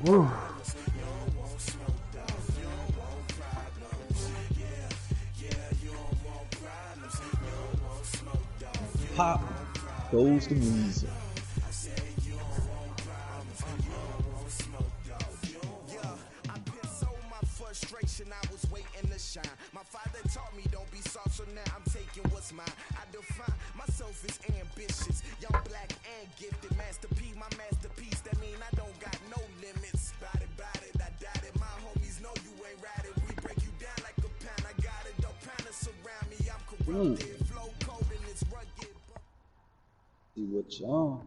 Woo. Pop goes the music. I was waiting to shine. My father taught me don't be soft, so now I'm taking what's mine. I define myself as ambitious, young, black, and gifted. Master P, my masterpiece. That mean I don't got no limits. Bout it, I doubt it. My homies know you ain't ride it. We break you down like a pound. I got it, don't pound to surround me. I'm corrupted, flow cold and it's rugged. See what y'all.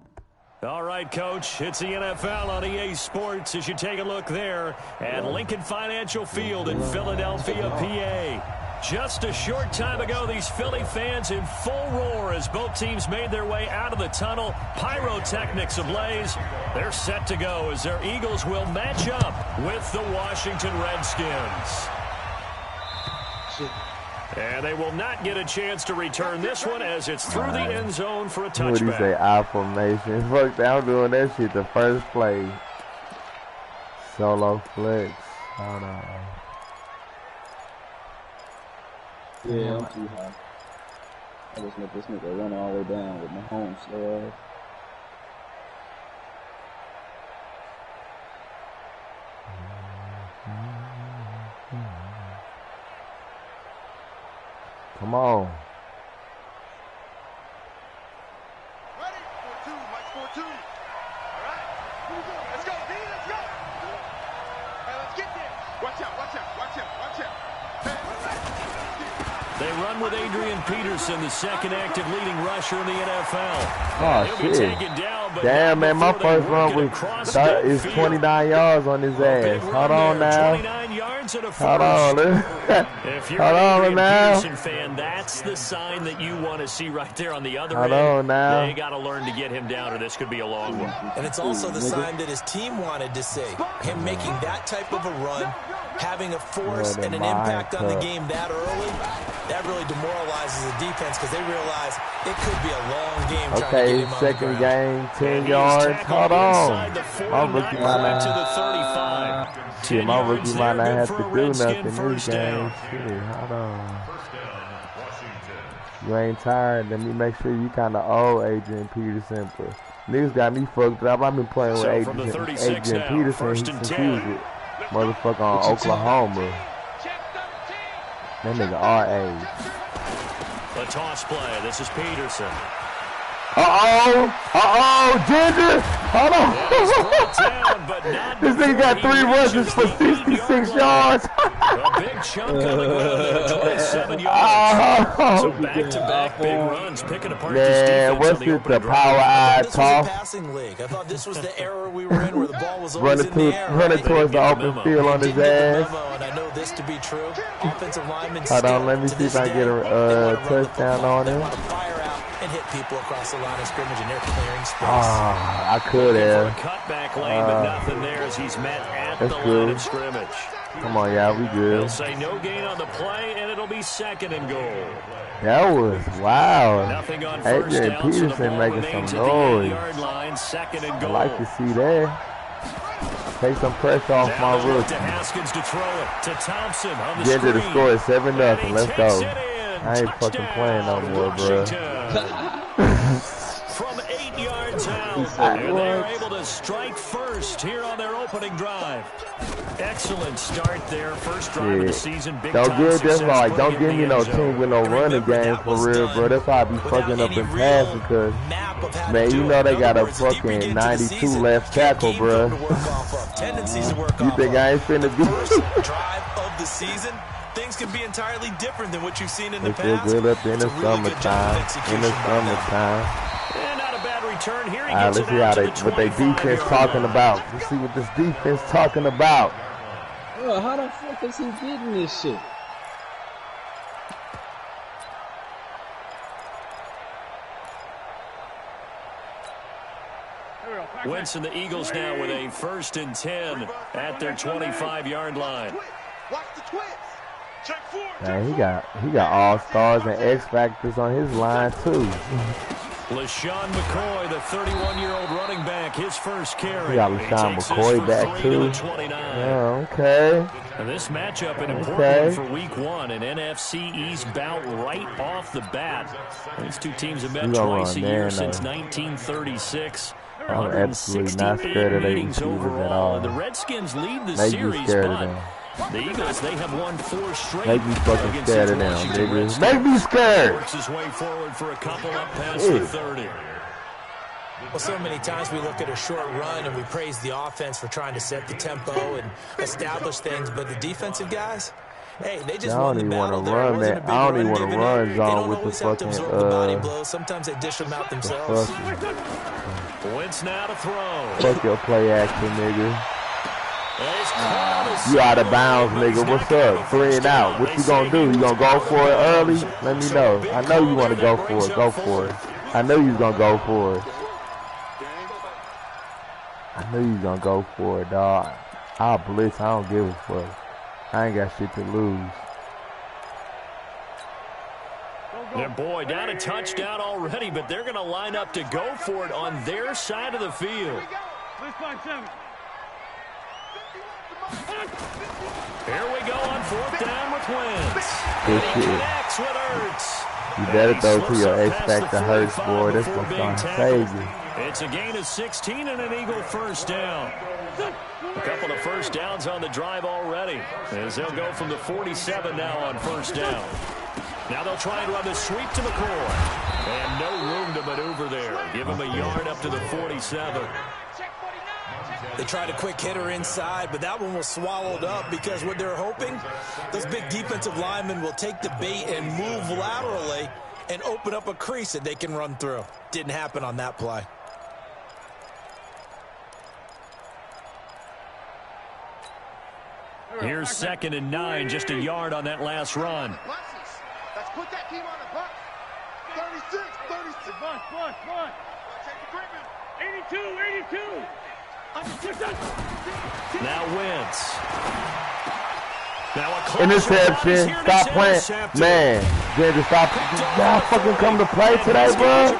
All right, Coach, it's the NFL on EA Sports as you take a look there at Lincoln Financial Field in Philadelphia, PA. Just a short time ago, these Philly fans in full roar as both teams made their way out of the tunnel. Pyrotechnics ablaze. They're set to go as their Eagles will match up with the Washington Redskins. And they will not get a chance to return this one as it's through the end zone for a touchback. What do you say, I formation? Fuck that, I'm doing that shit the first play. Solo flex. Hold on. Yeah, I'm too high. I just let this nigga run all the way down with my home slow ass. Come on. Ready? 4-2, Mike 4-2. All right, here we go. Let's go, D, let's go. Hey, let's get there. Watch out, watch out, watch out, watch out. They run with Adrian Peterson, the second active leading rusher in the NFL. Oh, He'll shit. be taken down, but damn, man, my first run is 29 yards on his ass. Hold on now. 29 yards and a first. Hold on. If you're Hold an on Adrian now. Peterson fan, that's the sign that you want to see right there on the other Hold end. on now. They got to learn to get him down, or this could be a long one. And it's also the sign that his team wanted to see. Him making that type of a run, having a force and an impact on the game that early, that really demoralizes the defense because they realize it could be a long game trying to get him on second the ground. game, 10 yards. Hold on. My rookie might not. Shit, my rookie might not have to do nothing this game. Shit, hold on. You ain't tired. Let me make sure you kind of owe Adrian Peterson. But niggas got me fucked up. I've been playing with Adrian Peterson since he was with motherfucker on Oklahoma. That nigga our age. The toss play. This is Peterson. Ginger. Hold on. This nigga got 3 rushes for 66 yards. A big chunk on the ground there, 27 yards. So back-to-back big runs, picking apart this defense. What's it, the power eye This was toss? a passing league. I thought this was the era we were in where the ball was always in the air. Running towards the open field on his ass. And I know this to be true. Offensive linemen Hold on, let me see if I can get a touchdown on him. Fire out and hit people across the line of scrimmage, and they're clearing space. I could have. Cutback lane, but nothing there as he's met at the line of scrimmage. Come on, y'all, we good. They'll say no gain on the play, and it'll be second and goal. That was wow. Nothing on first Adrian down, so the Peterson ball making remains some at the noise. 8-yard line, second and goal. I like to see that. Take some pressure off now my rookie. to Haskins to throw it to Thompson on the Ginger, screen. the score is 7-0. Let's go. I ain't Touchdown, fucking playing no more, bro. From 8 yards out, and they're able to strike first here on their opening drive. Excellent start there, first drive of the season. Big don't time give success, don't give me no team with no running game for real, bro. That's why I be fucking up in passing, because man, you know they got a fucking 92 left tackle, bro. You think I ain't finna be? First drive of the season. Things can be entirely different than what you've seen in the past. It feel good up in the summertime. In the summertime. And not a bad return here. Let's see how what they defense talking about. Let's see what this defense talking about. Bro, how the fuck is he getting this shit? Wentz and the Eagles now with a 1st and 10 at their 25-yard line. Watch the twist. Check 4. Man, he got all stars and X factors on his line too. LaShawn McCoy, the 31-year-old running back, his first carry. You got LaShawn McCoy back too. Yeah, okay. And this matchup an important one for Week 1, an NFC East bout right off the bat. These two teams have met twice a year since 1936. I'm absolutely not scared of their receivers at all. The Redskins lead the series, but the Eagles, they have won 4 straight. Make me fucking scared of them, nigga. Make me scared. Works his way forward for a couple up past the 30. Well, so many times we look at a short run and we praise the offense for trying to set the tempo and establish things, but the defensive guys, hey, they just won the battle there. I don't even want to run zone with the fucking body blows. Sometimes they dish them out themselves. Wentz now to throw. Fuck your play action, nigga. You out of bounds, nigga. What's up? 3 and out. What you gonna do? You gonna go for it early? Let me know. I know you want to go for it. Go for it. I know you gonna go for it. I know you gonna go for it, dog. I'll blitz. I don't give a fuck. I ain't got shit to lose. Their boy down a touchdown already, but they're gonna line up to go for it on their side of the field. Here we go on 4th down with Wentz. Good shit. You better throw to your X-Factor Hurts, boy. That's what's gonna save you. It's a gain of 16 and an Eagle first down. A couple of first downs on the drive already, as they'll go from the 47 now on first down. Now they'll try and run the sweep to McCoy. And no room to maneuver there. Give him a yard up to the 47. They tried a quick hitter inside, but that one was swallowed up because what they're hoping, those big defensive linemen will take the bait and move laterally and open up a crease that they can run through. Didn't happen on that play. Here's 2nd and 9, just a yard on that last run. Let's put that team on the bus. 36. Bus. 82. Now Wentz. Now a close interception. Stop playing. Man, Ginger, stop. Y'all fucking come to play today, bro.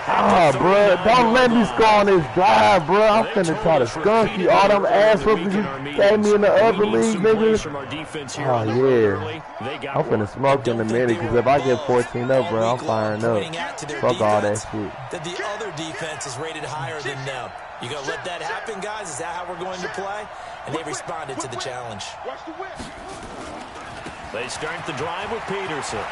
Ah, bro, don't let me score on this drive, bro. I'm finna try to skunk you. All them ass whoopers you gave me in the other league, nigga. Oh, yeah. I'm finna smoke in a minute, because if I get 14 up, bro, I'm firing up. Fuck all that shit. That the other defense is rated higher than them. You gonna let that happen, guys? Is that how we're going to play? And they responded to the challenge. They start the drive with Peterson.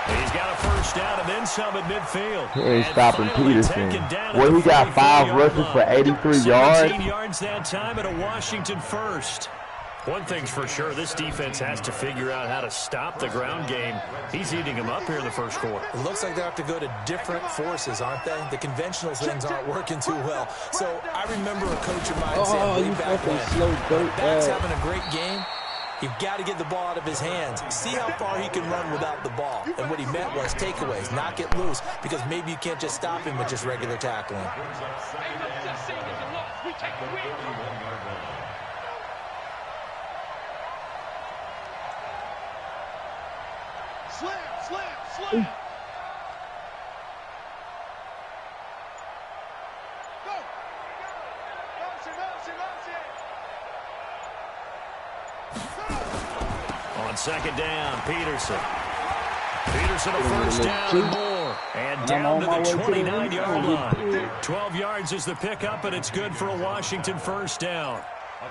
He's got a first down and then some at midfield. He ain't stopping Peterson. Well, he got 5 rushes for 83 yards. 17 yards that time at a Washington first. One thing's for sure, this defense has to figure out how to stop the ground game. He's eating them up here in the first quarter. It looks like they have to go to different forces, aren't they? The conventional things aren't working too well. So I remember a coach of mine saying way back when, back's having a great game, you've got to get the ball out of his hands. See how far he can run without the ball. And what he meant was takeaways, knock it loose, because maybe you can't just stop him with just regular tackling. Slam. Go. On 2nd down, Peterson. Peterson a first down and more. And down to the 29-yard line. 12 yards is the pickup, and it's good for a Washington first down.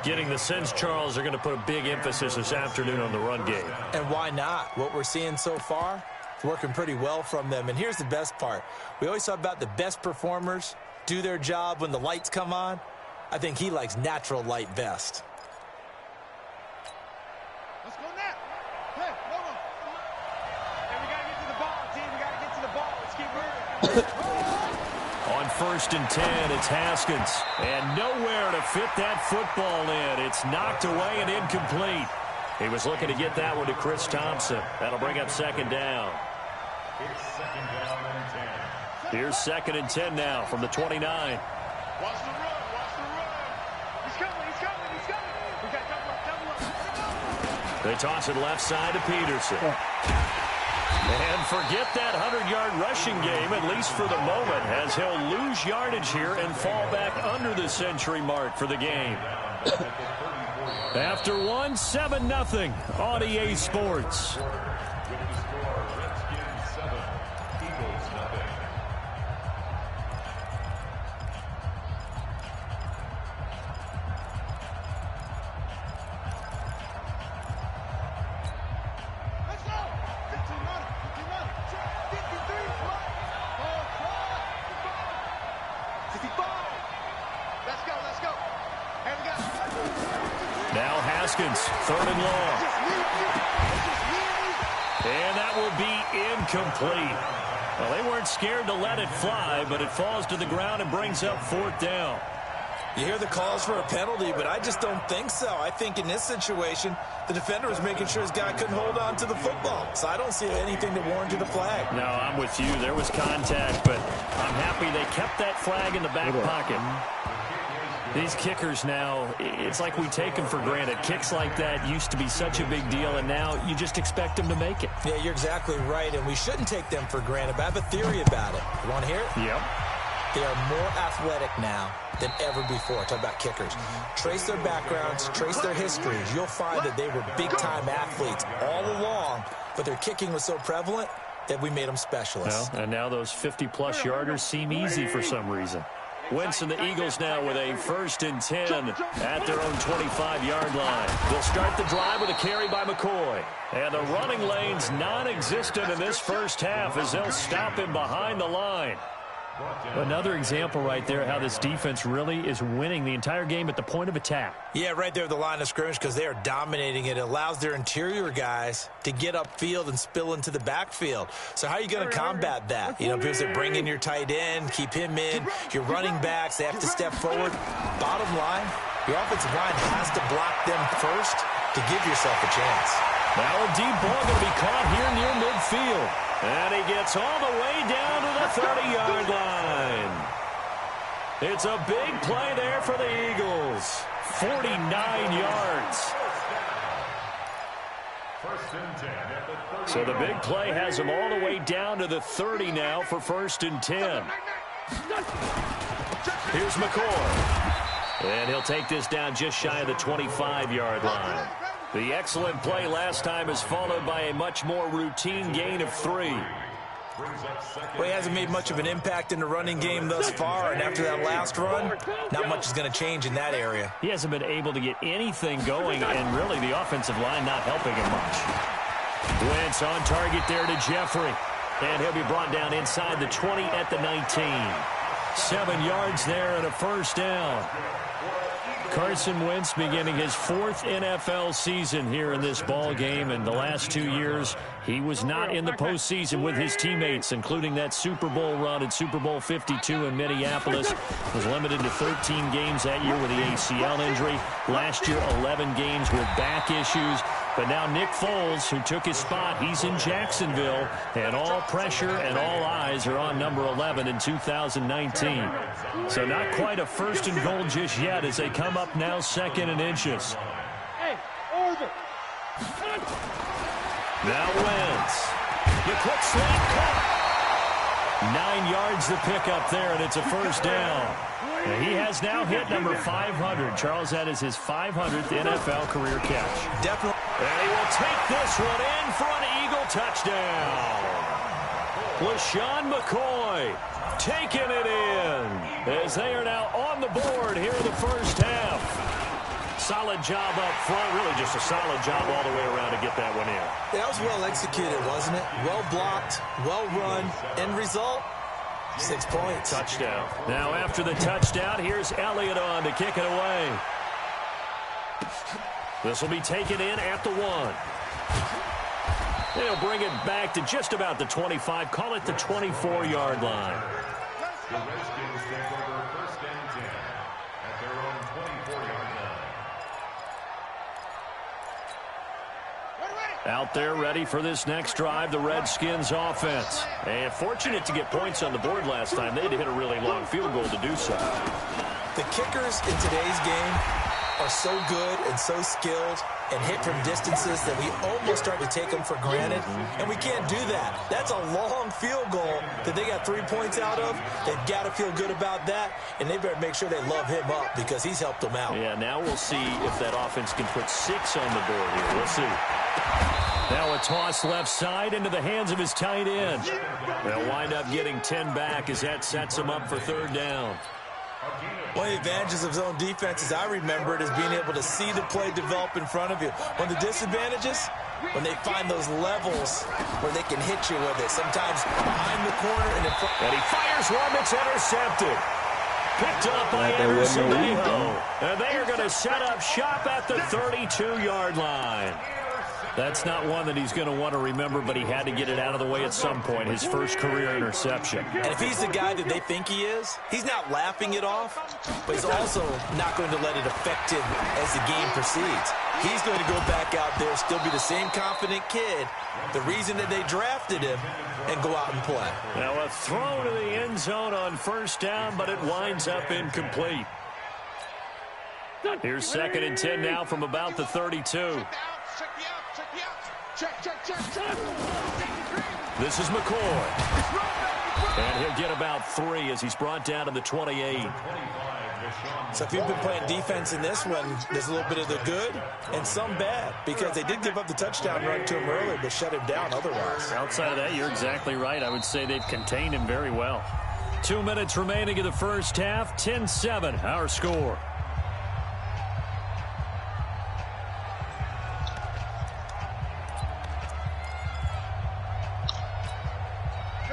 Getting the sense, Charles, are going to put a big emphasis this afternoon on the run game. And why not? What we're seeing so far, it's working pretty well from them. And here's the best part. We always talk about the best performers do their job when the lights come on. I think he likes natural light best. Let's go now. Hey, come on. Hey, we got to get to the ball, team. We got to get to the ball. Let's keep moving. On 1st and 10, it's Haskins. And nowhere to fit that football in. It's knocked away and incomplete. He was looking to get that one to Chris Thompson. That'll bring up 2nd down. Here's 2nd and 10 now from the 29. Watch the run. He's coming. We got double up. They toss it left side to Peterson. And forget that 100-yard rushing game, at least for the moment, as he'll lose yardage here and fall back under the century mark for the game. After one, 7-0 on EA Sports. Now Haskins, 3rd and long. And that will be incomplete. Well, they weren't scared to let it fly, but it falls to the ground and brings up 4th down. You hear the calls for a penalty, but I just don't think so. I think in this situation, the defender was making sure his guy couldn't hold on to the football. So I don't see anything to warrant a flag. No, I'm with you. There was contact, but I'm happy they kept that flag in the back pocket. These kickers now, it's like we take them for granted. Kicks like that used to be such a big deal, and now you just expect them to make it. Yeah, you're exactly right, and we shouldn't take them for granted. But I have a theory about it. You want to hear it? Yep. They are more athletic now than ever before. Talk about kickers. Trace their backgrounds, trace their histories. You'll find that they were big-time athletes all along, but their kicking was so prevalent that we made them specialists. Well, and now those 50-plus yarders seem easy for some reason. Wentz and the Eagles now with a 1st and 10 at their own 25-yard line. They'll start the drive with a carry by McCoy. And the running lane's non-existent in this first half as they'll stop him behind the line. Another example right there how this defense really is winning the entire game at the point of attack. Yeah, right there at the line of scrimmage because they are dominating it. It allows their interior guys to get upfield and spill into the backfield. So how are you going to combat that? You know, people say bring in your tight end, keep him in. Your running backs, they have to step forward. Bottom line, your offensive line has to block them first to give yourself a chance. Now a deep ball going to be caught here near midfield. And he gets all the way down to the 30-yard line. It's a big play there for the Eagles. 49 yards. So the big play has him all the way down to the 30 now for 1st and 10. Here's McCoy. And he'll take this down just shy of the 25-yard line. The excellent play last time is followed by a much more routine gain of 3. Well, he hasn't made much of an impact in the running game thus far, and after that last run, not much is going to change in that area. He hasn't been able to get anything going, and really the offensive line not helping him much. Wentz on target there to Jeffrey, and he'll be brought down inside the 20 at the 19. 7 yards there and a 1st down. Carson Wentz beginning his 4th NFL season here in this ball game, and the last 2 years he was not in the postseason with his teammates, including that Super Bowl run at Super Bowl 52 in Minneapolis. Was limited to 13 games that year with the ACL injury. Last year 11 games with back issues. But now Nick Foles, who took his spot, he's in Jacksonville, and all pressure and all eyes are on number 11 in 2019. So not quite a 1st and goal just yet as they come up now 2nd and inches. Now Wentz. The quick slant caught. 9 yards the pickup there, and it's a 1st down. And he has now hit number 500. Charles, that is his 500th NFL career catch. Definitely. And he will take this one in for an Eagle touchdown. LaShawn McCoy taking it in as they are now on the board here in the first half. Solid job up front, really just a solid job all the way around to get that one in. That was well executed, wasn't it? Well blocked, well run. End result, 6 points. Touchdown. Now after the touchdown, here's Elliott on to kick it away. This will be taken in at the 1. They'll bring it back to just about the 25. Call it the 24-yard line. The Redskins take over 1st and 10 at their own 24-yard line. Out there ready for this next drive, the Redskins offense. And fortunate to get points on the board last time. They had to hit a really long field goal to do so. The kickers in today's game are so good and so skilled and hit from distances that we almost start to take them for granted, and we can't do that. That's a long field goal that they got 3 points out of. They've got to feel good about that, and they better make sure they love him up because he's helped them out. Yeah, now we'll see if that offense can put 6 on the board here. We'll see. Now a toss left side into the hands of his tight end. They'll wind up getting 10 back as that sets him up for third down. One of the advantages of zone defense, as I remember it, is being able to see the play develop in front of you. One of the disadvantages, when they find those levels where they can hit you with it, sometimes behind the corner and in front. And he fires one that's intercepted. Picked up by Anderson Mayo. And they are going to set up shop at the 32-yard line. That's not one that he's going to want to remember, but he had to get it out of the way at some point, his first career interception. And if he's the guy that they think he is, he's not laughing it off, but he's also not going to let it affect him as the game proceeds. He's going to go back out there, still be the same confident kid, the reason that they drafted him, and go out and play. Now a throw to the end zone on first down, but it winds up incomplete. Here's 2nd and 10 now from about the 32. This is McCoy. And he'll get about 3 as he's brought down to the 28. So if you've been playing defense in this one, there's a little bit of the good and some bad, because they did give up the touchdown run to him earlier, but shut him down otherwise. Outside of that, you're exactly right. I would say they've contained him very well. 2 minutes remaining in the first half. 10-7, our score.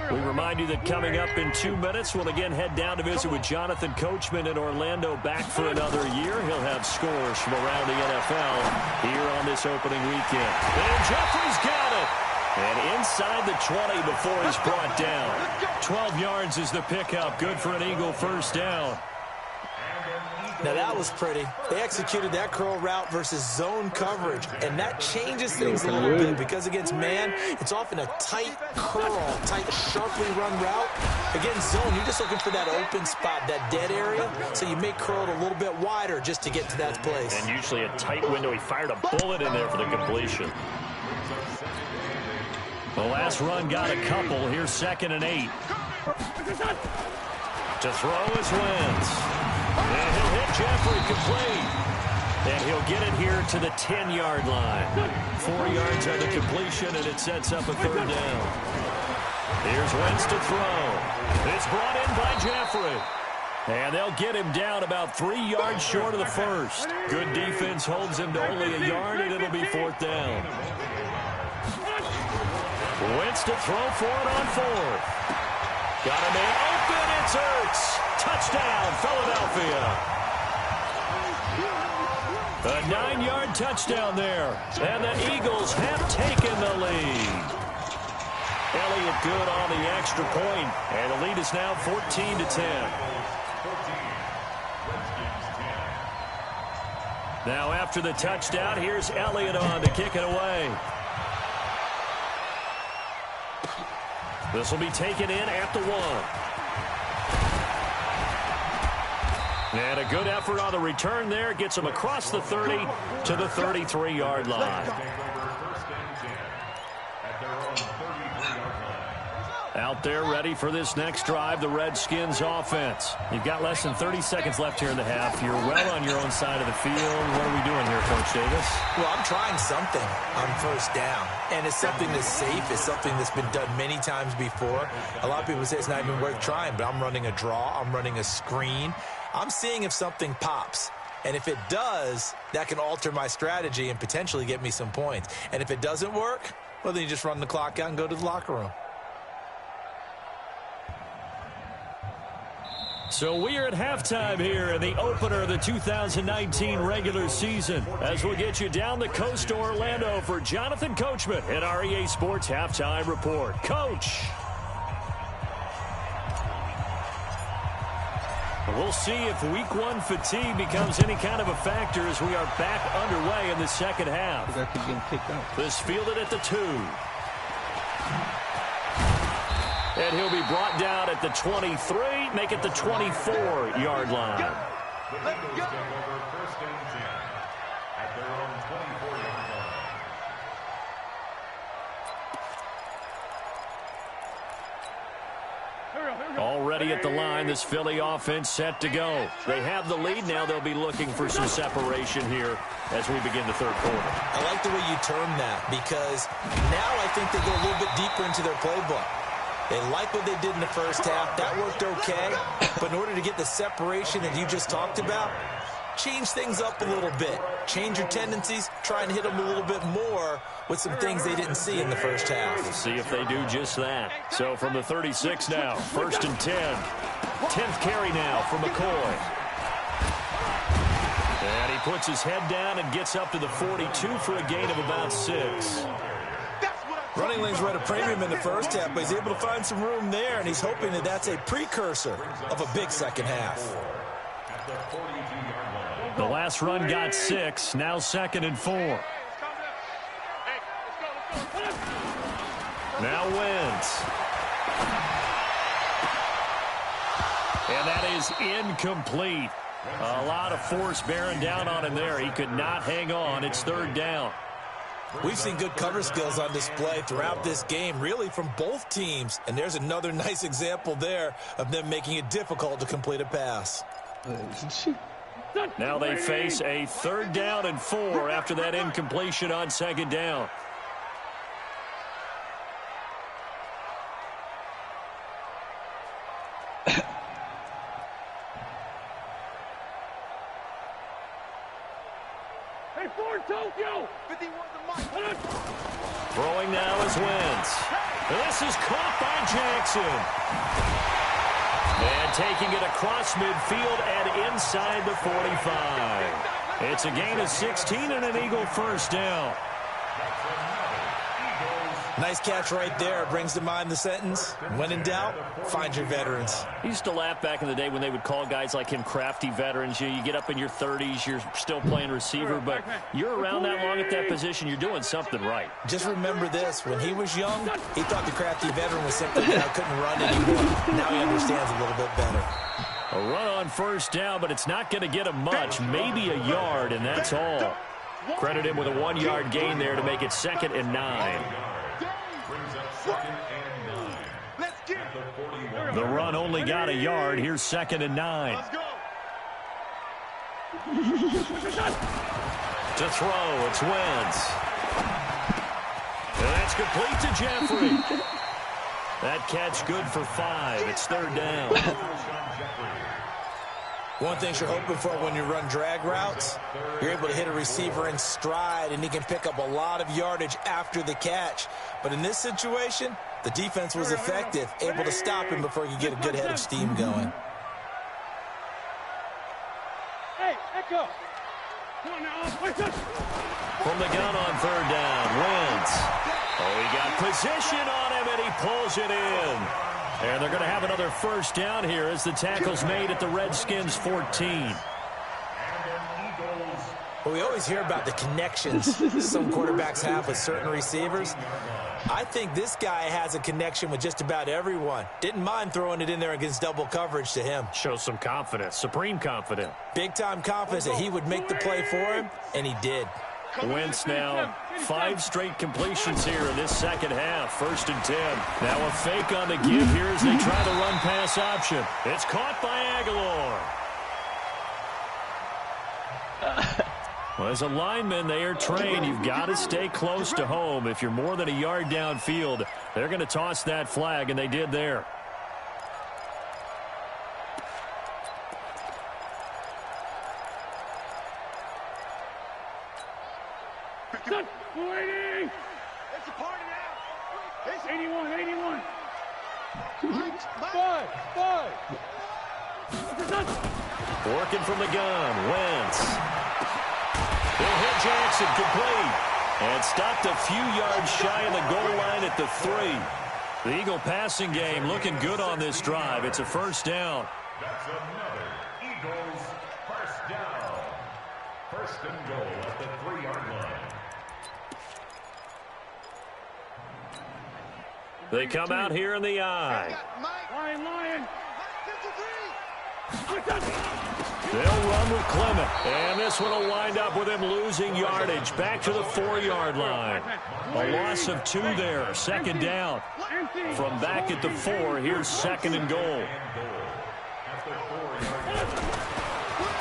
We remind you that coming up in 2 minutes, we'll again head down to visit with Jonathan Coachman in Orlando, back for another year. He'll have scores from around the NFL here on this opening weekend. And Jeffrey's got it. And inside the 20 before he's brought down. 12 yards is the pickup. Good for an Eagle first down. Now that was pretty. They executed that curl route versus zone coverage, and that changes things a little bit because against man, it's often a tight curl, tight, sharply run route. Against zone, you're just looking for that open spot, that dead area, so you make curl a little bit wider just to get to that place. And usually a tight window. He fired a bullet in there for the completion. The last run got a couple. Here's 2nd and 8. To throw is Wentz. And he'll hit Jeffrey complete. And he'll get it here to the 10-yard line. 4 yards on the completion, and it sets up a third down. Here's Wentz to throw. It's brought in by Jeffrey. And they'll get him down about 3 yards short of the first. Good defense holds him to only a yard, and it'll be 4th down. Wentz to throw for it on 4th. Got a man open. It's Ertz. Touchdown, Philadelphia. A 9-yard touchdown there. And the Eagles have taken the lead. Elliott good on the extra point. And the lead is now 14-10. Now after the touchdown, here's Elliott on to kick it away. This will be taken in at the 1. And a good effort on the return there. Gets him across the 30 to the 33-yard line. Out there ready for this next drive, the Redskins offense. You've got less than 30 seconds left here in the half. You're well on your own side of the field. What are we doing here, Coach Davis? Well, I'm trying something on first down. And it's something that's safe. It's something that's been done many times before. A lot of people say it's not even worth trying, but I'm running a draw. I'm running a screen. I'm seeing if something pops. And if it does, that can alter my strategy and potentially get me some points. And if it doesn't work, well, then you just run the clock out and go to the locker room. So we are at halftime here in the opener of the 2019 regular season, as we'll get you down the coast to Orlando for Jonathan Coachman at our EA Sports Halftime Report. Coach. We'll see if week 1 fatigue becomes any kind of a factor as we are back underway in the second half. This fielded at the 2. And he'll be brought down at the 23, make it the 24-yard line. The Eagles take over first and 10 at their own 24-yard line. Already at the line, this Philly offense set to go. They have the lead now. They'll be looking for some separation here as we begin the third quarter. I like the way you term that because now I think they go a little bit deeper into their playbook. They like what they did in the first half. That worked okay. But in order to get the separation that you just talked about, change things up a little bit. Change your tendencies. Try and hit them a little bit more with some things they didn't see in the first half. We'll see if they do just that. So from the 36 now, first and 10. 10th carry now for McCoy. And he puts his head down and gets up to the 42 for a gain of about 6. Running lanes were at a premium in the first half, but he's able to find some room there, and he's hoping that that's a precursor of a big second half. The last run got 6. Now second and 4. Now Wentz. And that is incomplete. A lot of force bearing down on him there. He could not hang on. It's third down. We've seen good cover skills on display throughout this game, really from both teams. And there's another nice example there of them making it difficult to complete a pass. Now they face a third down and 4 after that incompletion on second down. Throwing now is Wentz. This is caught by Jackson. And taking it across midfield and inside the 45. It's a gain of 16 and an Eagle first down. Nice catch right there. Brings to mind the sentence, when in doubt, find your veterans. I used to laugh back in the day when they would call guys like him crafty veterans. You get up in your 30s, you're still playing receiver, but you're around that long at that position, you're doing something right. Just remember this. When he was young, he thought the crafty veteran was simply that couldn't run anymore. Now he understands a little bit better. A run on first down, but it's not going to get him much. Maybe a yard, and that's all. Credit him with a 1-yard gain there to make it 2nd and 9. The run only got a yard. Here's 2nd and 9. To throw, it's Wentz. And that's complete to Jeffrey. That catch good for 5. It's third down. One thing you're hoping for when you run drag routes, you're able to hit a receiver in stride, and he can pick up a lot of yardage after the catch. But in this situation, the defense was effective, able to stop him before he could get a good head of steam going. Hey, Echo. From the gun on third down, Wentz. Oh, he got position on him, and he pulls it in. And they're going to have another first down here as the tackle's made at the Redskins 14. Well, we always hear about the connections some quarterbacks have with certain receivers. I think this guy has a connection with just about everyone. Didn't mind throwing it in there against double coverage to him. Shows some confidence, supreme confidence. Big-time confidence that he would make the play for him, and he did. Wentz now 5 straight completions here in this second half. 1st and 10. Now a fake on the give here as they try the run-pass option. It's caught by Aguilar. Well, as a lineman, they are trained. You've got to stay close to home. If you're more than a yard downfield, they're going to toss that flag, and they did there. Waiting! It's a party now! It's 81, 81! 5! Working from the gun, Wentz. He'll hit Jackson complete. And stopped a few yards shy of the goal line at the 3. The Eagle passing game looking good on this drive. It's a first down. That's another Eagles first down. 1st and goal at the 3-yard line. They come out here in the eye. Lion! They'll run with Clement, and this one will wind up with him losing yardage back to the 4-yard line. A loss of 2 there, second down. From back at the 4, here's second and goal.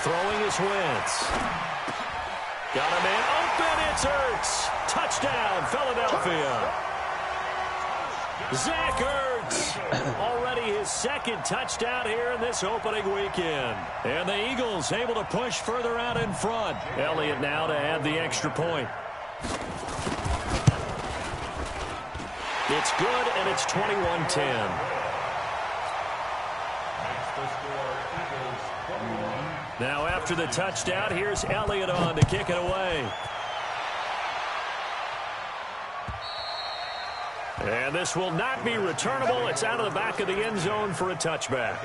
Throwing his Wentz. Got a man open, it's Ertz. Touchdown, Philadelphia. Zach Ertz, already his second touchdown here in this opening weekend. And the Eagles able to push further out in front. Elliott now to add the extra point. It's good, and it's 21-10. Now after the touchdown, here's Elliott on to kick it away. And this will not be returnable. It's out of the back of the end zone for a touchback.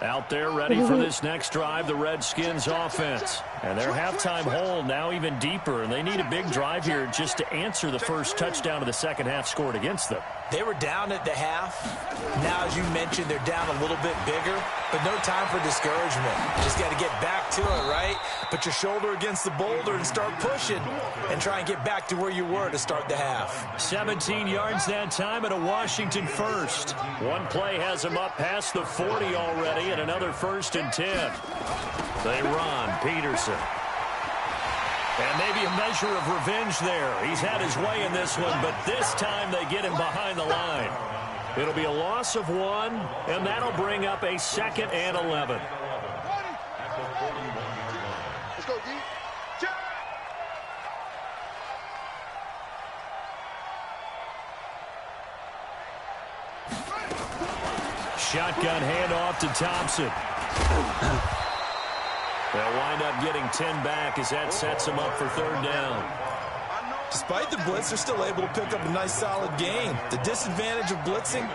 Out there ready for this next drive, the Redskins offense. And their halftime hole now even deeper, and they need a big drive here just to answer the first touchdown of the second half scored against them. They were down at the half. Now, as you mentioned, they're down a little bit bigger, but no time for discouragement. Just got to get back to it, right? Put your shoulder against the boulder and start pushing and try and get back to where you were to start the half. 17 yards that time and a Washington first. One play has them up past the 40 already and another 1st and 10. They run. Peterson. And maybe a measure of revenge there. He's had his way in this one, but this time they get him behind the line. It'll be a loss of 1, and that'll bring up a 2nd and 11. Let's go, D. Shotgun handoff to Thompson. They'll wind up getting 10 back as that sets them up for 3rd down. Despite the blitz, they're still able to pick up a nice, solid gain. The disadvantage of blitzing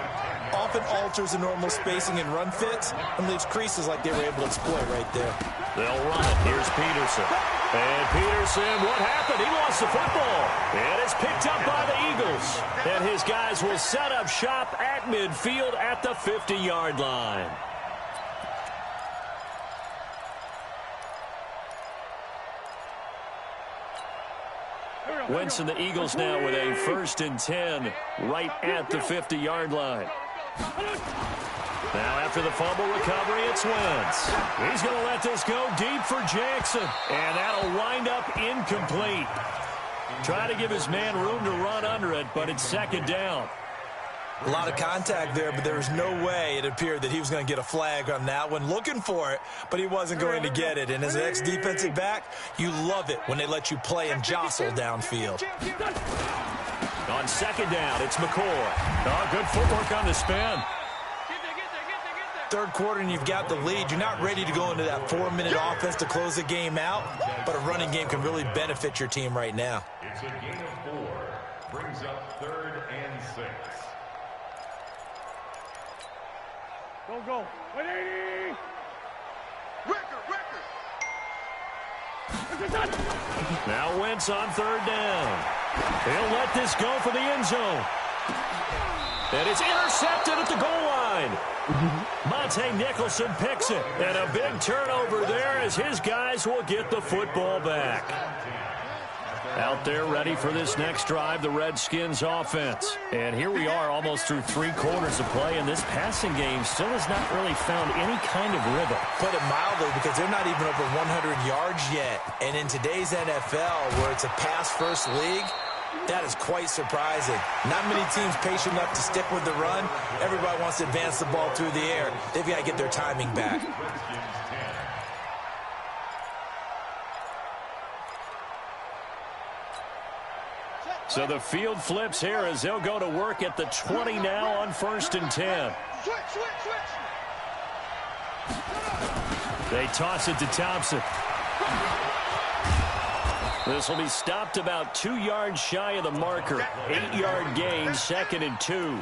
often alters the normal spacing and run fits and leaves creases like they were able to exploit right there. They'll run it. Here's Peterson. And Peterson, what happened? He lost the football. And it's picked up by the Eagles. And his guys will set up shop at midfield at the 50-yard line. Wentz and the Eagles now with a 1st and 10 right at the 50-yard line. Now after the fumble recovery, it's Wentz. He's going to let this go deep for Jackson. And that'll wind up incomplete. Try to give his man room to run under it, but it's 2nd down. A lot of contact there, but there was no way it appeared that he was going to get a flag on that one. Looking for it, but he wasn't going to get it. And as an ex-defensive back, you love it when they let you play and jostle downfield. On 2nd down, it's McCoy. Oh, good footwork on the spin. 3rd quarter and you've got the lead. You're not ready to go into that 4-minute offense to close the game out, but a running game can really benefit your team right now. It's a gain of 4. Brings up 3rd and 6. Go. 180. Record. Now Wentz on 3rd down. He'll let this go for the end zone. And it's intercepted at the goal line. Monte Nicholson picks it. And a big turnover there as his guys will get the football back. Out there ready for this next drive, the Redskins offense. And here we are almost through 3 quarters of play, and this passing game still has not really found any kind of rhythm. Put it mildly, because they're not even over 100 yards yet. And in today's NFL, where it's a pass-first league, that is quite surprising. Not many teams patient enough to stick with the run. Everybody wants to advance the ball through the air. They've got to get their timing back. So the field flips here as they'll go to work at the 20 now on 1st and 10. Switch. They toss it to Thompson. This will be stopped about 2 yards shy of the marker. 8-yard gain, 2nd and 2.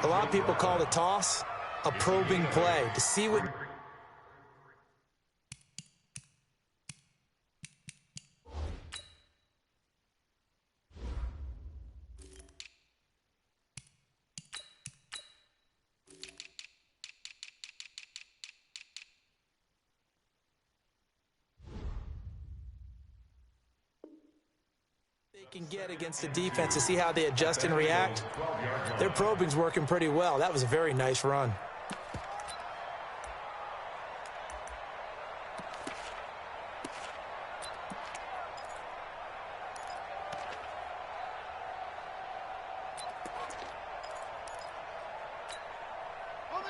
A lot of people call the toss a probing play to see what... can get against the defense to see how they adjust and react. Their probing's working pretty well. That was a very nice run.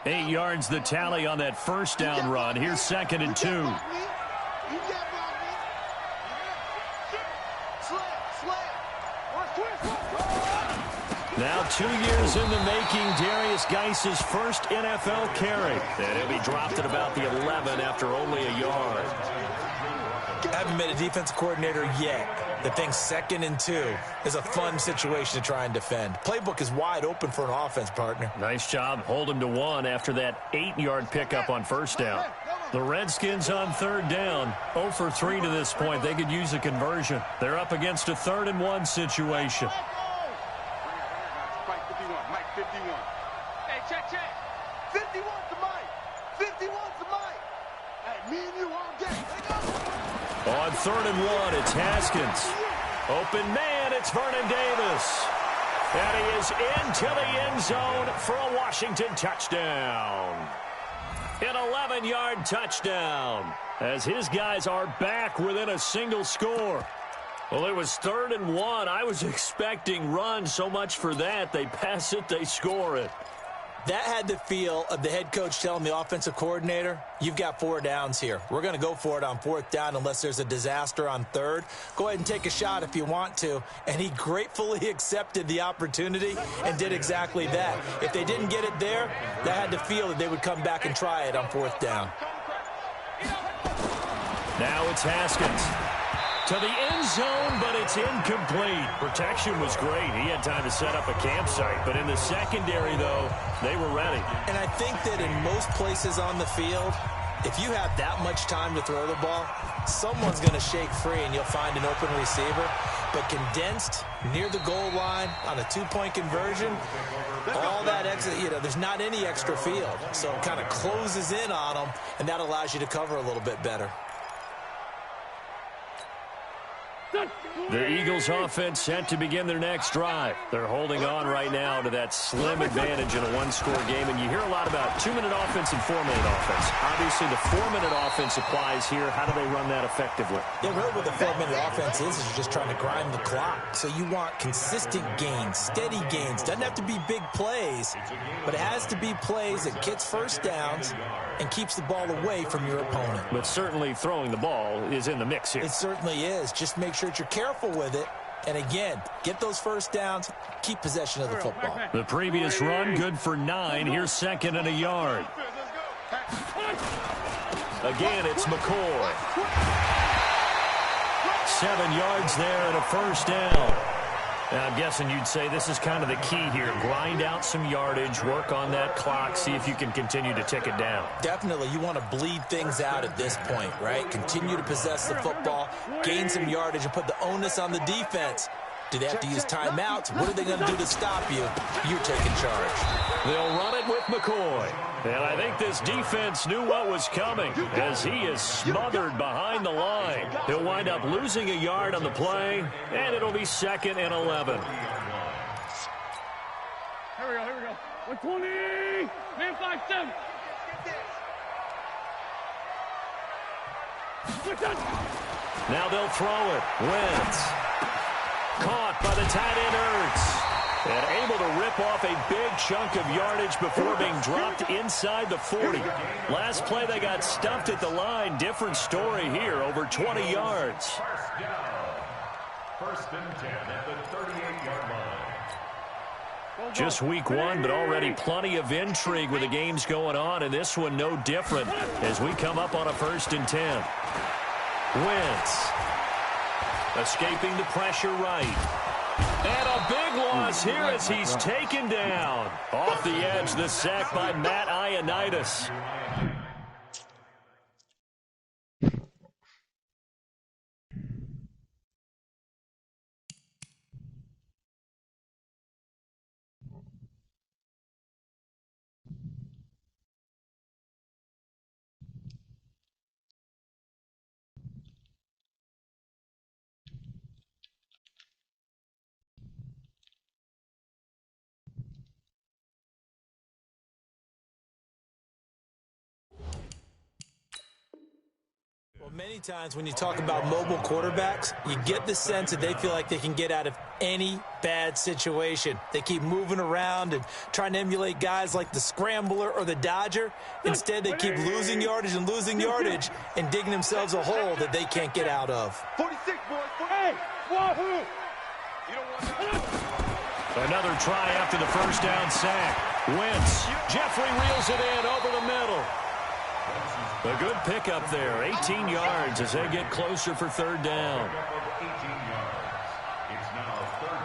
Eight yards the tally on that first down run. Here's 2nd and 2. Now 2 years in the making, Darius Geis's first NFL carry. And he'll be dropped at about the 11 after only a yard. Haven't been a defensive coordinator yet. The thing's 2nd and 2 is a fun situation to try and defend. Playbook is wide open for an offense, partner. Nice job. Hold him to 1 after that 8-yard pickup on first down. The Redskins on 3rd down. 0 for 3 to this point. They could use a conversion. They're up against a 3rd and 1 situation. Mike 51. Mike 51. Hey, check. 51 to Mike. 51 to Mike. Hey, me and you all day. On 3rd and 1, it's Haskins. Open man, it's Vernon Davis. And he is into the end zone for a Washington touchdown. An 11-yard touchdown as his guys are back within a single score. Well, it was 3rd and 1. I was expecting run, so much for that. They pass it, they score it. That had the feel of the head coach telling the offensive coordinator, you've got 4 downs here. We're going to go for it on 4th down unless there's a disaster on 3rd. Go ahead and take a shot if you want to. And he gratefully accepted the opportunity and did exactly that. If they didn't get it there, that had the feel that they would come back and try it on 4th down. Now it's Haskins. To the end zone, but it's incomplete. Protection was great. He had time to set up a campsite. But in the secondary, though, they were ready. And I think that in most places on the field, if you have that much time to throw the ball, someone's going to shake free and you'll find an open receiver. But condensed near the goal line on a 2-point conversion, all that extra, there's not any extra field. So it kind of closes in on them, and that allows you to cover a little bit better. The Eagles offense set to begin their next drive. They're holding on right now to that slim advantage in a one-score game. And you hear a lot about 2-minute offense and 4-minute offense. Obviously, the 4-minute offense applies here. How do they run that effectively? Yeah, really what the 4-minute offense is just trying to grind the clock. So you want consistent gains, steady gains. Doesn't have to be big plays, but it has to be plays that gets first downs and keeps the ball away from your opponent. But certainly throwing the ball is in the mix here. It certainly is. Just make sure that you're careful with it. And again, get those first downs, keep possession of the football. The previous run, good for 9. Here's 2nd and a yard. Again, it's McCoy. 7 yards there and a first down. Now, I'm guessing you'd say this is kind of the key here. Grind out some yardage, work on that clock, see if you can continue to tick it down. Definitely. You want to bleed things out at this point, right? Continue to possess the football, gain some yardage, and put the onus on the defense. Do they have to use timeouts? What are they going to do to stop you? You're taking charge. They'll run it with McCoy. And I think this defense knew what was coming as he is smothered behind the line. He'll wind up losing a yard on the play, and it'll be 2nd and 11. Here we go. 120, man 5-7. Now they'll throw it. Wentz. Caught by the tight end Ertz. And able to rip off a big chunk of yardage before being dropped inside the 40. Last play they got stuffed at the line. Different story here, over 20 yards. First and 10 at the 38-yard line. Just week 1, but already plenty of intrigue with the games going on, and this one no different as we come up on a 1st and 10. Wentz. Escaping the pressure right. And a big loss here as he's taken down. Off the edge, the sack by Matt Ioannidis. Many times when you talk about mobile quarterbacks, you get the sense that they feel like they can get out of any bad situation. They keep moving around and trying to emulate guys like the Scrambler or the Dodger. Instead, they keep losing yardage and digging themselves a hole that they can't get out of. 46, boys. Hey, wahoo! You don't want that. Another try after the first down sack. Wentz. Jeffrey reels it in over the middle. A good pickup there, 18 yards as they get closer for third down. 18 yards. It's now third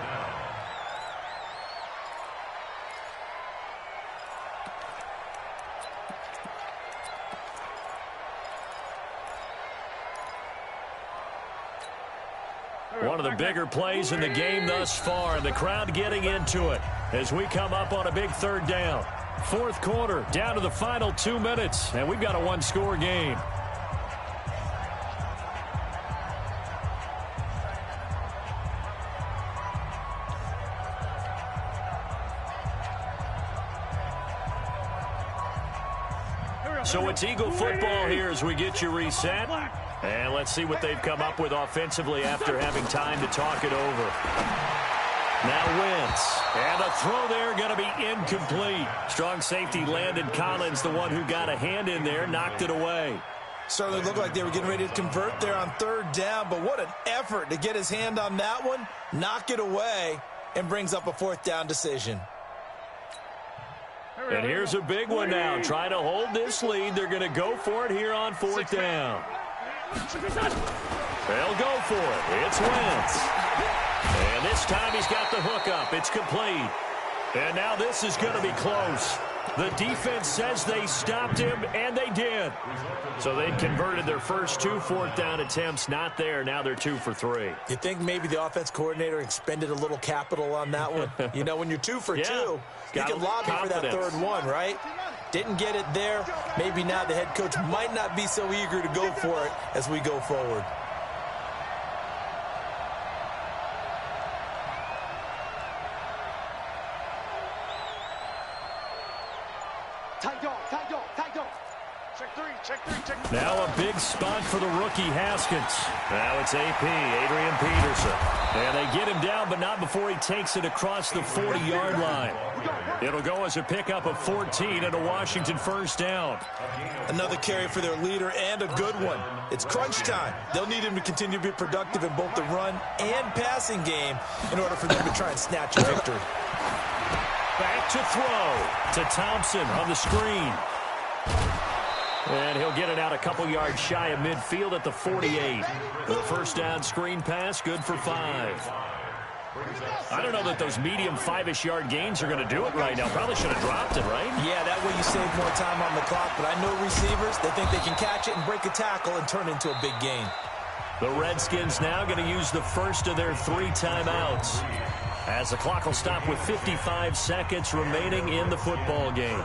down. One of the bigger plays in the game thus far, and the crowd getting into it as we come up on a big third down. Fourth quarter, down to the final 2 minutes, and we've got a one-score game. So it's Eagle football here as we get you reset. And let's see what they've come up with offensively after having time to talk it over. Now Wentz. And a throw there going to be incomplete. Strong safety Landon Collins, the one who got a hand in there, knocked it away. Certainly looked like they were getting ready to convert there on third down, but what an effort to get his hand on that one, knock it away, and brings up a fourth down decision. And here's a big one now. Trying to hold this lead. They're going to go for it here on fourth down. They'll go for it. It's Wentz. And this time he's got the hook up. It's complete. And now this is going to be close. The defense says they stopped him, and they did. So they converted their first 2 fourth down attempts. Not there. Now they're 2 for 3. You think maybe the offense coordinator expended a little capital on that one? You know, when you're 2 for 2, you can lobby for that third one, right? Didn't get it there. Maybe now the head coach might not be so eager to go for it as we go forward. Tight dog, tight dog, tight dog. Check three, check three, check three. Now a big spot for the rookie Haskins. Now it's AP, Adrian Peterson. And they get him down, but not before he takes it across the 40-yard line. It'll go as a pickup of 14 and a Washington first down. Another carry for their leader and a good one. It's crunch time. They'll need him to continue to be productive in both the run and passing game in order for them to try and snatch a victory. Back to throw to Thompson on the screen. And he'll get it out a couple yards shy of midfield at the 48. The first down screen pass, good for 5. I don't know that those medium 5-ish yard gains are going to do it right now. Probably should have dropped it, right? Yeah, that way you save more time on the clock. But I know receivers, they think they can catch it and break a tackle and turn it into a big gain. The Redskins now going to use the first of their 3 timeouts, as the clock will stop with 55 seconds remaining in the football game.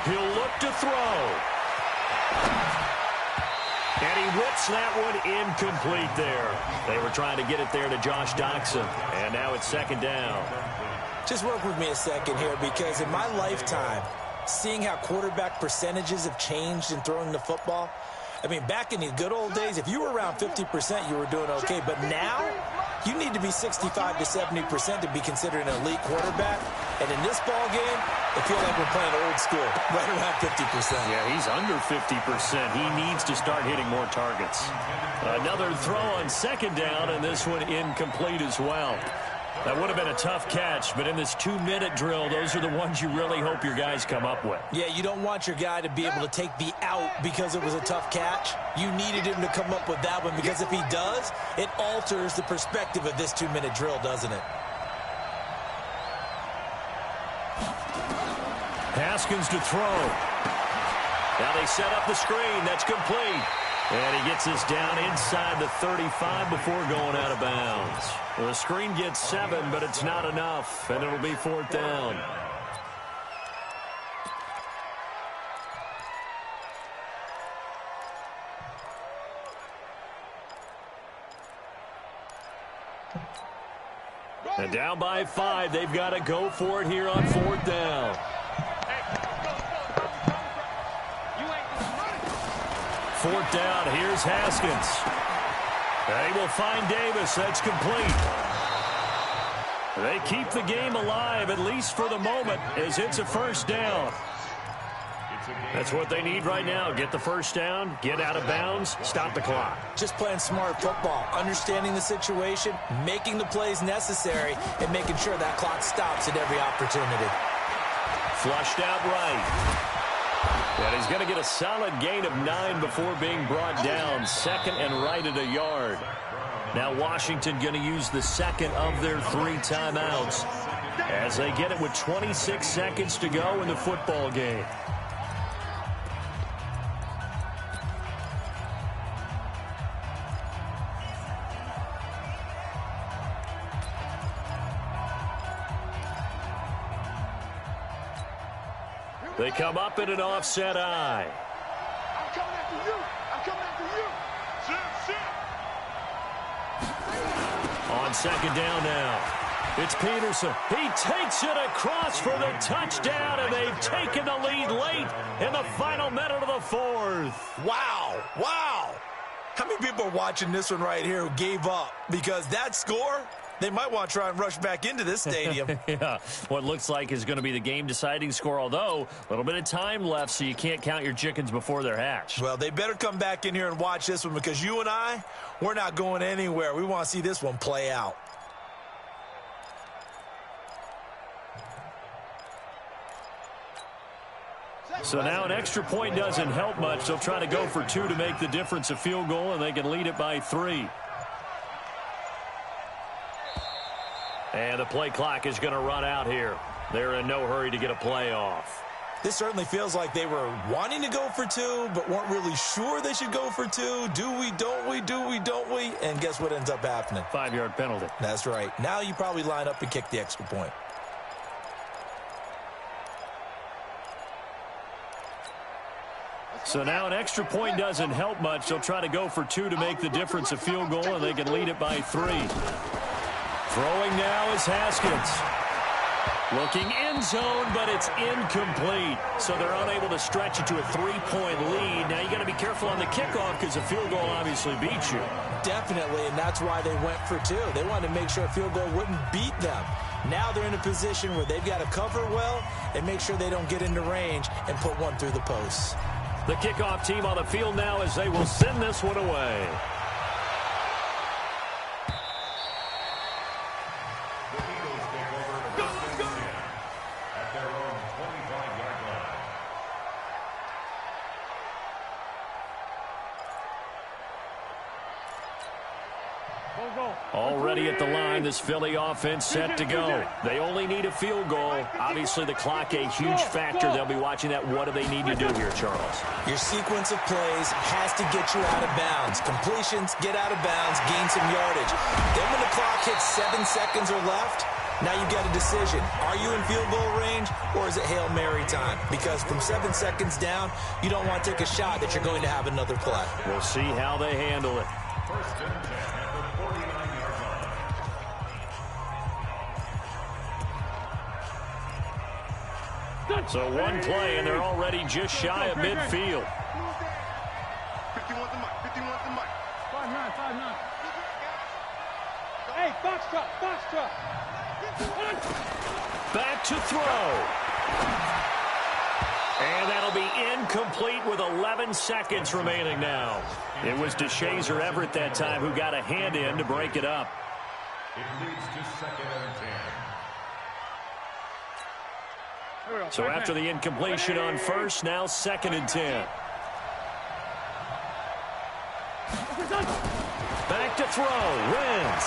He'll look to throw. And he whips that one incomplete there. They were trying to get it there to Josh Doxson. And now it's second down. Just work with me a second here, because in my lifetime, seeing how quarterback percentages have changed in throwing the football, I mean, back in the good old days, if you were around 50%, you were doing okay. But now, you need to be 65 to 70% to be considered an elite quarterback. And in this ball game, I feel like we're playing old school, right around 50%. Yeah, he's under 50%. He needs to start hitting more targets. Another throw on second down, and this one incomplete as well. That would have been a tough catch, but in this 2-minute drill, those are the ones you really hope your guys come up with. Yeah, you don't want your guy to be able to take the out because it was a tough catch. You needed him to come up with that one, because if he does, it alters the perspective of this 2-minute drill, doesn't it? Haskins to throw. Now they set up the screen. That's complete. And he gets this down inside the 35 before going out of bounds. The screen gets 7, but it's not enough, and it'll be fourth down. And down by 5, they've got to go for it here on 4th down. 4th down, here's Haskins. They will find Davis, that's complete. They keep the game alive, at least for the moment, as it's a 1st down. That's what they need right now. Get the 1st down, get out of bounds, stop the clock. Just playing smart football, understanding the situation, making the plays necessary, and making sure that clock stops at every opportunity. Flushed out right. And he's going to get a solid gain of 9 before being brought down. 2nd and right at a yard. Now Washington going to use the 2nd of their 3 timeouts as they get it with 26 seconds to go in the football game. They come up in an offset eye. I'm coming after you. I'm coming after you. On 2nd down now. It's Peterson. He takes it across for the touchdown, and they've taken the lead late in the final minute of the 4th. Wow. Wow. How many people are watching this one right here who gave up? Because that score, they might want to try and rush back into this stadium. Yeah, what looks like is going to be the game-deciding score, although a little bit of time left, so you can't count your chickens before they're hatched. Well, they better come back in here and watch this one, because you and I, we're not going anywhere. We want to see this one play out. So now an extra point doesn't help much. They'll try to go for 2 to make the difference a field goal, and they can lead it by 3. And the play clock is going to run out here. They're in no hurry to get a play off. This certainly feels like they were wanting to go for 2, but weren't really sure they should go for 2. Do we, don't we, do we, don't we? And guess what ends up happening? 5-yard penalty. That's right. Now you probably line up and kick the extra point. So now an extra point doesn't help much. They'll try to go for 2 to make the difference a field goal, and they can lead it by 3. Throwing now is Haskins. Looking end zone, but it's incomplete. So they're unable to stretch it to a 3-point lead. Now you got to be careful on the kickoff because a field goal obviously beats you. Definitely, and that's why they went for 2. They wanted to make sure a field goal wouldn't beat them. Now they're in a position where they've got to cover well and make sure they don't get into range and put one through the posts. The kickoff team on the field now as they will send this one away. Already at the line, this Philly offense set to go. They only need a field goal. Obviously, the clock a huge factor. They'll be watching that. What do they need to do here, Charles? Your sequence of plays has to get you out of bounds. Completions, get out of bounds, gain some yardage. Then when the clock hits 7 seconds or left, now you've got a decision. Are you in field goal range, or is it Hail Mary time? Because from 7 seconds down, you don't want to take a shot that you're going to have another play. We'll see how they handle it. First and 10 at the 49-yard line. So one play, and they're already just shy of midfield. 51's the mic. 51's the mic. 5-9, 5-9. Hey, box truck. Back to throw. And that'll be incomplete with 11 seconds remaining now. It was DeShazer Everett that time who got a hand in to break it up. It leads to 2nd and 10. So after the incompletion on first, now 2nd and 10. Back to throw. Wins.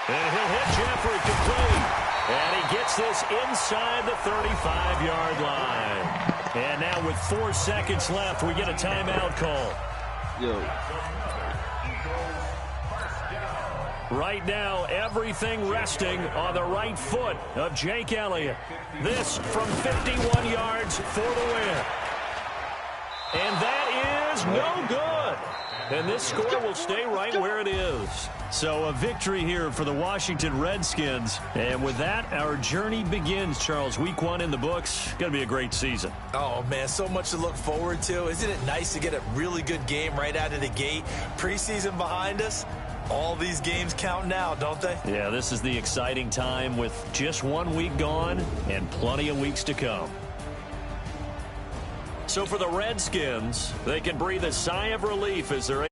And he'll hit Jeffrey complete. And he gets this inside the 35-yard line. And now with 4 seconds left, we get a timeout call. Right now, everything resting on the right foot of Jake Elliott. This from 51 yards for the win. And that is no good. And this score will stay right where it is. So a victory here for the Washington Redskins. And with that, our journey begins, Charles. Week 1 in the books. Going to be a great season. Oh, man, so much to look forward to. Isn't it nice to get a really good game right out of the gate? Preseason behind us. All these games count now, don't they? Yeah, this is the exciting time with just 1 week gone and plenty of weeks to come. So for the Redskins, they can breathe a sigh of relief as they're